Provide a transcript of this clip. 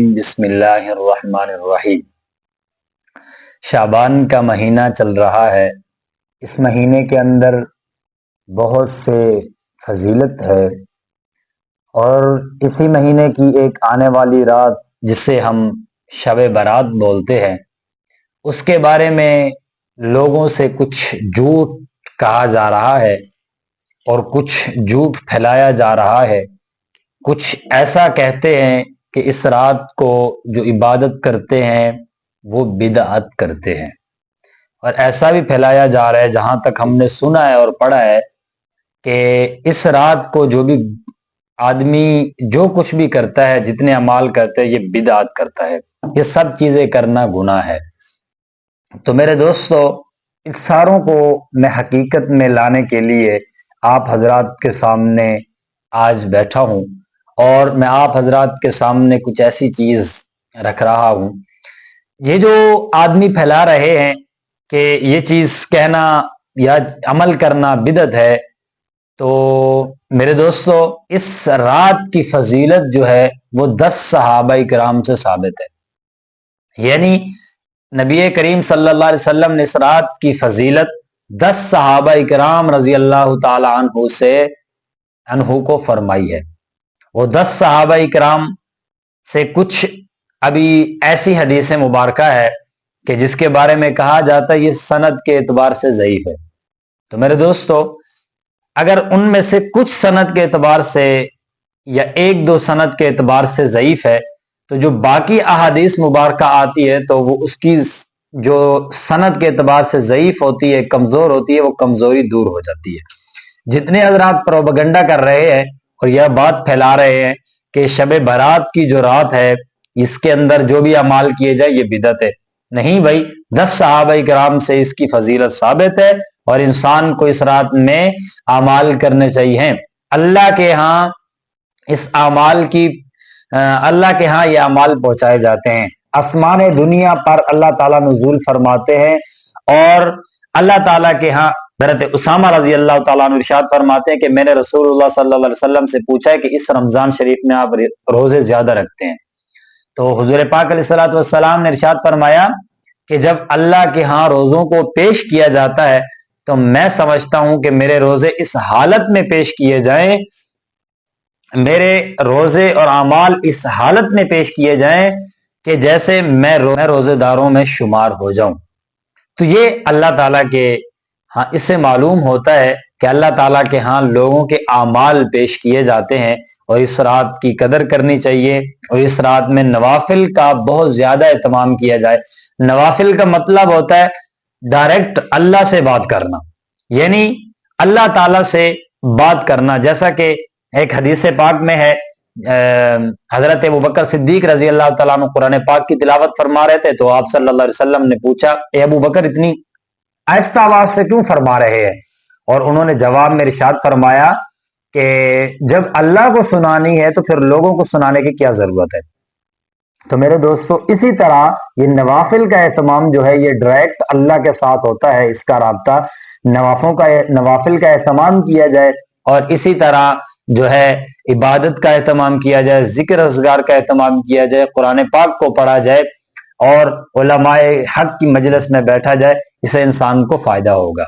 بسم اللہ الرحمن الرحیم۔ شعبان کا مہینہ چل رہا ہے۔ اس مہینے کے اندر بہت سے فضیلت ہے اور اسی مہینے کی ایک آنے والی رات جسے ہم شب برات بولتے ہیں، اس کے بارے میں لوگوں سے کچھ جھوٹ کہا جا رہا ہے اور کچھ جھوٹ پھیلایا جا رہا ہے۔ کچھ ایسا کہتے ہیں کہ اس رات کو جو عبادت کرتے ہیں وہ بدعت کرتے ہیں، اور ایسا بھی پھیلایا جا رہا ہے، جہاں تک ہم نے سنا ہے اور پڑھا ہے، کہ اس رات کو جو بھی آدمی جو کچھ بھی کرتا ہے، جتنے اعمال کرتے ہیں، یہ بدعت کرتا ہے، یہ سب چیزیں کرنا گناہ ہے۔ تو میرے دوستو، اس ساروں کو میں حقیقت میں لانے کے لیے آپ حضرات کے سامنے آج بیٹھا ہوں، اور میں آپ حضرات کے سامنے کچھ ایسی چیز رکھ رہا ہوں۔ یہ جو آدمی پھیلا رہے ہیں کہ یہ چیز کہنا یا عمل کرنا بدعت ہے، تو میرے دوستو، اس رات کی فضیلت جو ہے وہ 10 صحابہ کرام سے ثابت ہے۔ یعنی نبی کریم صلی اللہ علیہ وسلم نے اس رات کی فضیلت 10 صحابہ کرام رضی اللہ تعالی عنہ کو فرمائی ہے۔ وہ 10 صحابہ کرام سے کچھ ابھی ایسی حدیث مبارکہ ہے کہ جس کے بارے میں کہا جاتا ہے یہ سند کے اعتبار سے ضعیف ہے۔ تو میرے دوستو، اگر ان میں سے کچھ سند کے اعتبار سے یا ایک دو سند کے اعتبار سے ضعیف ہے، تو جو باقی احادیث مبارکہ آتی ہے تو وہ اس کی جو سند کے اعتبار سے ضعیف ہوتی ہے، کمزور ہوتی ہے، وہ کمزوری دور ہو جاتی ہے۔ جتنے حضرات پروپیگنڈا کر رہے ہیں اور یہ بات پھیلا رہے ہیں کہ شب برات کی جو رات ہے اس کے اندر جو بھی اعمال کیے جائے یہ بدعت ہے، نہیں بھائی، 10 صحابہ کرام سے اس کی فضیلت ثابت ہے، اور انسان کو اس رات میں اعمال کرنے چاہیے۔ اللہ کے ہاں اس اعمال کی اللہ کے ہاں یہ اعمال پہنچائے جاتے ہیں۔ آسمان دنیا پر اللہ تعالیٰ نزول فرماتے ہیں، اور اللہ تعالیٰ کے ہاں حضرت اسامہ رضی اللہ تعالیٰ عنہ ارشاد فرماتے ہیں کہ میں نے رسول اللہ صلی اللہ علیہ وسلم سے پوچھا ہے کہ اس رمضان شریف میں آپ روزے زیادہ رکھتے ہیں؟ تو حضور پاک علیہ الصلوۃ والسلام نے ارشاد فرمایا کہ جب اللہ کے ہاں روزوں کو پیش کیا جاتا ہے تو میں سمجھتا ہوں کہ میرے روزے اس حالت میں پیش کیے جائیں، میرے روزے اور اعمال اس حالت میں پیش کیے جائیں کہ جیسے میں روزے داروں میں شمار ہو جاؤں۔ تو یہ اللہ تعالیٰ کے ہاں اس سے معلوم ہوتا ہے کہ اللہ تعالیٰ کے ہاں لوگوں کے اعمال پیش کیے جاتے ہیں، اور اس رات کی قدر کرنی چاہیے، اور اس رات میں نوافل کا بہت زیادہ اہتمام کیا جائے۔ نوافل کا مطلب ہوتا ہے ڈائریکٹ اللہ سے بات کرنا، یعنی اللہ تعالیٰ سے بات کرنا، جیسا کہ ایک حدیث پاک میں ہے، حضرت ابوبکر صدیق رضی اللہ تعالیٰ عنہ قرآن پاک کی تلاوت فرما رہے تھے، تو آپ صلی اللہ علیہ وسلم نے پوچھا، اے ابوبکر اتنی آہستہ آواز سے کیوں فرما رہے ہیں؟ اور انہوں نے جواب میں ارشاد فرمایا کہ جب اللہ کو سنانی ہے تو پھر لوگوں کو سنانے کی کیا ضرورت ہے۔ تو میرے دوستو، اسی طرح یہ نوافل کا اہتمام جو ہے یہ ڈائریکٹ اللہ کے ساتھ ہوتا ہے، اس کا رابطہ نوافل کا اہتمام کیا جائے، اور اسی طرح جو ہے عبادت کا اہتمام کیا جائے، ذکر اذکار کا اہتمام کیا جائے، قرآن پاک کو پڑھا جائے، اور علماء حق کی مجلس میں بیٹھا جائے، اسے انسان کو فائدہ ہوگا۔